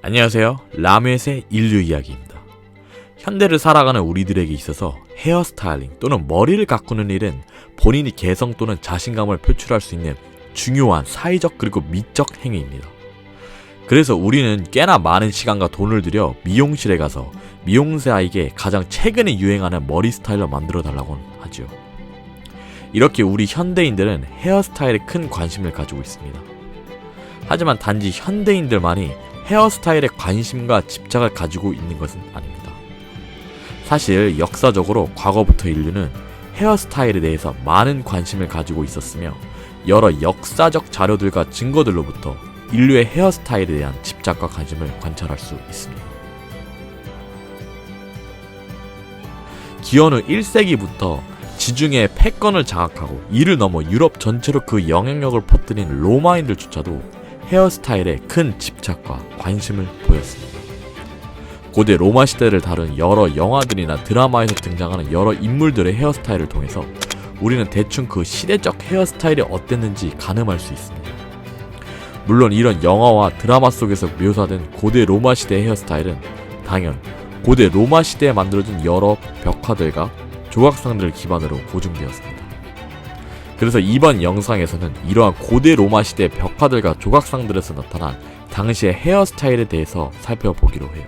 안녕하세요. 라멧의 인류 이야기입니다. 현대를 살아가는 우리들에게 있어서 헤어스타일링 또는 머리를 가꾸는 일은 본인이 개성 또는 자신감을 표출할 수 있는 중요한 사회적 그리고 미적 행위입니다. 그래서 우리는 꽤나 많은 시간과 돈을 들여 미용실에 가서 미용사 아이에게 가장 최근에 유행하는 머리 스타일로 만들어 달라고 하죠. 이렇게 우리 현대인들은 헤어스타일에 큰 관심을 가지고 있습니다. 하지만 단지 현대인들만이 헤어스타일에 관심과 집착을 가지고 있는 것은 아닙니다. 사실 역사적으로 과거부터 인류는 헤어스타일에 대해서 많은 관심을 가지고 있었으며 여러 역사적 자료들과 증거들로부터 인류의 헤어스타일에 대한 집착과 관심을 관찰할 수 있습니다. 기원 후 1세기부터 지중해 패권을 장악하고 이를 넘어 유럽 전체로 그 영향력을 퍼뜨린 로마인들조차도 헤어스타일에 큰 집착과 관심을 보였습니다. 고대 로마 시대를 다룬 여러 영화들이나 드라마에서 등장하는 여러 인물들의 헤어스타일을 통해서 우리는 대충 그 시대적 헤어스타일이 어땠는지 가늠할 수 있습니다. 물론 이런 영화와 드라마 속에서 묘사된 고대 로마 시대의 헤어스타일은 당연 고대 로마 시대에 만들어진 여러 벽화들과 조각상들을 기반으로 고증되었습니다. 그래서 이번 영상에서는 이러한 고대 로마 시대 벽화들과 조각상들에서 나타난 당시의 헤어스타일에 대해서 살펴보기로 해요.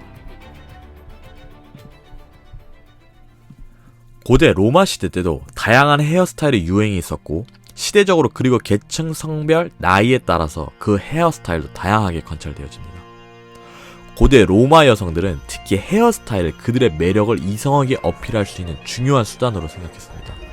고대 로마 시대 때도 다양한 헤어스타일의 유행이 있었고 시대적으로 그리고 계층, 성별, 나이에 따라서 그 헤어스타일도 다양하게 관찰되어집니다. 고대 로마 여성들은 특히 헤어스타일을 그들의 매력을 이성에게 어필할 수 있는 중요한 수단으로 생각했습니다.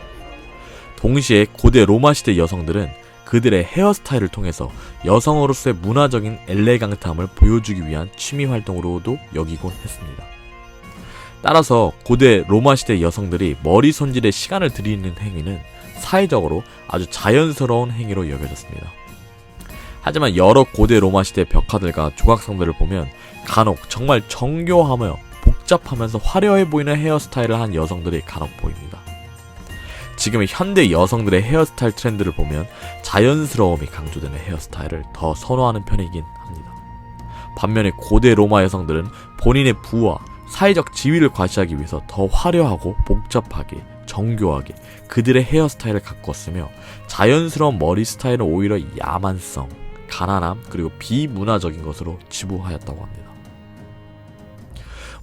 동시에 고대 로마 시대 여성들은 그들의 헤어스타일을 통해서 여성으로서의 문화적인 엘레강트함을 보여주기 위한 취미 활동으로도 여기곤 했습니다. 따라서 고대 로마 시대 여성들이 머리 손질에 시간을 들이는 행위는 사회적으로 아주 자연스러운 행위로 여겨졌습니다. 하지만 여러 고대 로마 시대 벽화들과 조각상들을 보면 간혹 정말 정교하며 복잡하면서 화려해 보이는 헤어스타일을 한 여성들이 간혹 보입니다. 지금의 현대 여성들의 헤어스타일 트렌드를 보면 자연스러움이 강조되는 헤어스타일을 더 선호하는 편이긴 합니다. 반면에 고대 로마 여성들은 본인의 부와 사회적 지위를 과시하기 위해서 더 화려하고 복잡하게 정교하게 그들의 헤어스타일을 가꾸었으며 자연스러운 머리 스타일은 오히려 야만성, 가난함 그리고 비문화적인 것으로 지부하였다고 합니다.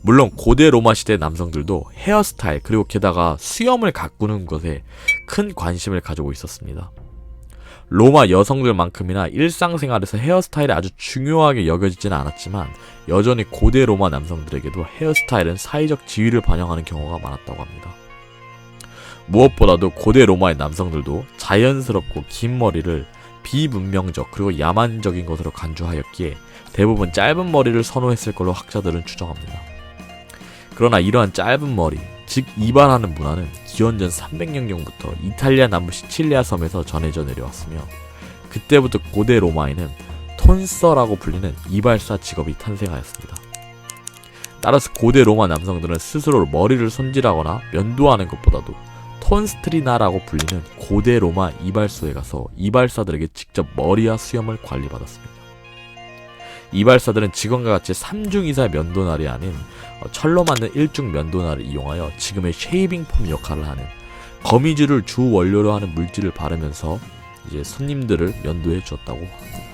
물론 고대 로마 시대 남성들도 헤어스타일 그리고 게다가 수염을 가꾸는 것에 큰 관심을 가지고 있었습니다. 로마 여성들만큼이나 일상생활에서 헤어스타일이 아주 중요하게 여겨지지는 않았지만 여전히 고대 로마 남성들에게도 헤어스타일은 사회적 지위를 반영하는 경우가 많았다고 합니다. 무엇보다도 고대 로마의 남성들도 자연스럽고 긴 머리를 비문명적 그리고 야만적인 것으로 간주하였기에 대부분 짧은 머리를 선호했을 걸로 학자들은 추정합니다. 그러나 이러한 짧은 머리, 즉 이발하는 문화는 기원전 300년경부터 이탈리아 남부 시칠리아 섬에서 전해져 내려왔으며 그때부터 고대 로마에는 톤서라고 불리는 이발사 직업이 탄생하였습니다. 따라서 고대 로마 남성들은 스스로 머리를 손질하거나 면도하는 것보다도 톤스트리나라고 불리는 고대 로마 이발소에 가서 이발사들에게 직접 머리와 수염을 관리받았습니다. 이발사들은 지금과 같이 3중 이상의 면도날이 아닌 철로 만든 1중 면도날을 이용하여 지금의 쉐이빙 폼 역할을 하는 거미줄을 주 원료로 하는 물질을 바르면서 이제 손님들을 면도해 주었다고 합니다.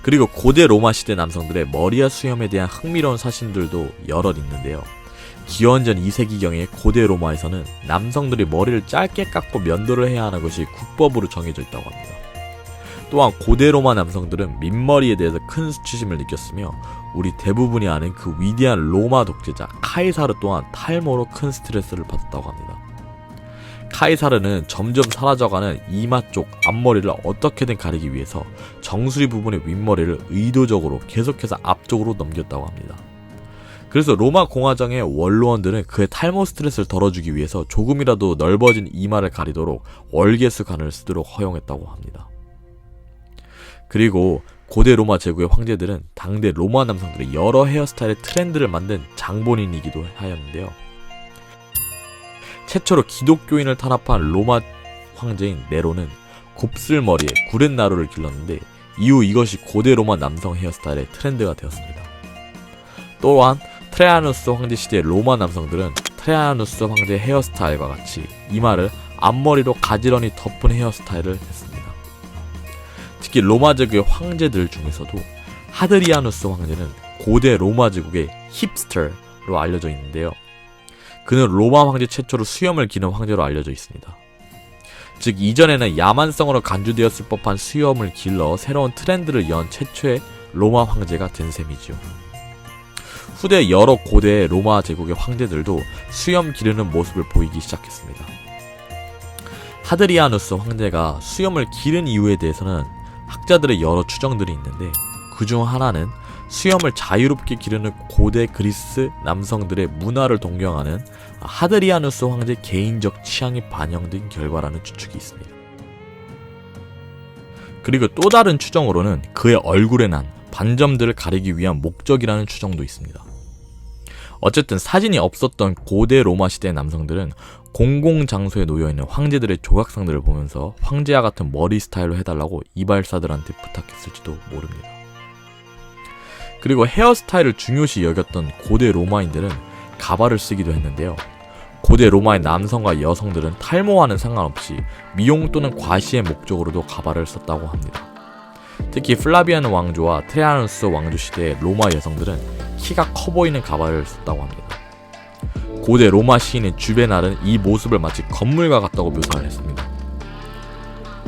그리고 고대 로마 시대 남성들의 머리와 수염에 대한 흥미로운 사실들도 여럿 있는데요. 기원전 2세기경의 고대 로마에서는 남성들이 머리를 짧게 깎고 면도를 해야 하는 것이 국법으로 정해져 있다고 합니다. 또한 고대 로마 남성들은 민머리에 대해서 큰 수치심을 느꼈으며 우리 대부분이 아는 그 위대한 로마 독재자 카이사르 또한 탈모로 큰 스트레스를 받았다고 합니다. 카이사르는 점점 사라져가는 이마 쪽 앞머리를 어떻게든 가리기 위해서 정수리 부분의 윗머리를 의도적으로 계속해서 앞쪽으로 넘겼다고 합니다. 그래서 로마 공화정의 원로원들은 그의 탈모 스트레스를 덜어주기 위해서 조금이라도 넓어진 이마를 가리도록 월계수 관을 쓰도록 허용했다고 합니다. 그리고 고대 로마 제국의 황제들은 당대 로마 남성들의 여러 헤어스타일의 트렌드를 만든 장본인이기도 하였는데요. 최초로 기독교인을 탄압한 로마 황제인 네로는 곱슬머리에 구렛나루를 길렀는데 이후 이것이 고대 로마 남성 헤어스타일의 트렌드가 되었습니다. 또한 트레아누스 황제 시대의 로마 남성들은 트레아누스 황제 헤어스타일과 같이 이마를 앞머리로 가지런히 덮은 헤어스타일을 했습니다. 특히 로마 제국의 황제들 중에서도 하드리아누스 황제는 고대 로마 제국의 힙스터로 알려져 있는데요. 그는 로마 황제 최초로 수염을 기른 황제로 알려져 있습니다. 즉 이전에는 야만성으로 간주되었을 법한 수염을 길러 새로운 트렌드를 연 최초의 로마 황제가 된 셈이죠. 후대 여러 고대 로마 제국의 황제들도 수염 기르는 모습을 보이기 시작했습니다. 하드리아누스 황제가 수염을 기른 이유에 대해서는 학자들의 여러 추정들이 있는데, 그 중 하나는 수염을 자유롭게 기르는 고대 그리스 남성들의 문화를 동경하는 하드리아누스 황제 개인적 취향이 반영된 결과라는 추측이 있습니다. 그리고 또 다른 추정으로는 그의 얼굴에 난 반점들을 가리기 위한 목적이라는 추정도 있습니다. 어쨌든 사진이 없었던 고대 로마 시대의 남성들은 공공장소에 놓여있는 황제들의 조각상들을 보면서 황제와 같은 머리 스타일로 해달라고 이발사들한테 부탁했을지도 모릅니다. 그리고 헤어스타일을 중요시 여겼던 고대 로마인들은 가발을 쓰기도 했는데요. 고대 로마의 남성과 여성들은 탈모와는 상관없이 미용 또는 과시의 목적으로도 가발을 썼다고 합니다. 특히 플라비안 왕조와 트레아누스 왕조 시대의 로마 여성들은 키가 커 보이는 가발을 썼다고 합니다. 고대 로마 시인인 주베날은 이 모습을 마치 건물과 같다고 묘사를 했습니다.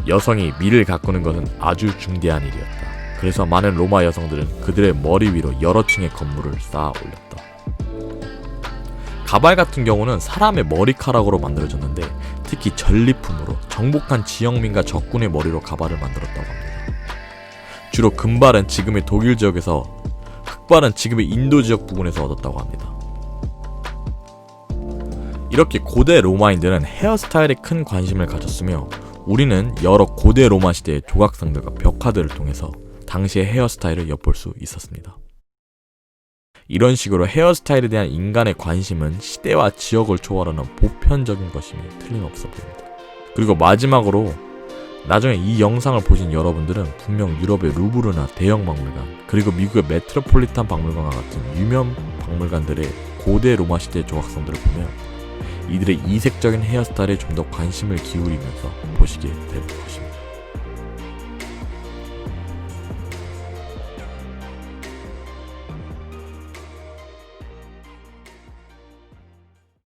여성이 미를 가꾸는 것은 아주 중대한 일이었다. 그래서 많은 로마 여성들은 그들의 머리 위로 여러 층의 건물을 쌓아 올렸다. 가발 같은 경우는 사람의 머리카락으로 만들어졌는데, 특히 전리품으로 정복한 지역민과 적군의 머리로 가발을 만들었다고 합니다. 주로 금발은 지금의 독일 지역에서, 흑발은 지금의 인도 지역 부근에서 얻었다고 합니다. 이렇게 고대 로마인들은 헤어스타일에 큰 관심을 가졌으며, 우리는 여러 고대 로마 시대의 조각상들과 벽화들을 통해서 당시의 헤어스타일을 엿볼 수 있었습니다. 이런 식으로 헤어스타일에 대한 인간의 관심은 시대와 지역을 초월하는 보편적인 것임이 틀림없어 보입니다. 그리고 마지막으로, 나중에 이 영상을 보신 여러분들은 분명 유럽의 루브르나 대형 박물관, 그리고 미국의 메트로폴리탄 박물관과 같은 유명 박물관들의 고대 로마 시대의 조각상들을 보면 이들의 이색적인 헤어스타일에 좀 더 관심을 기울이면서 보시게 될 것입니다.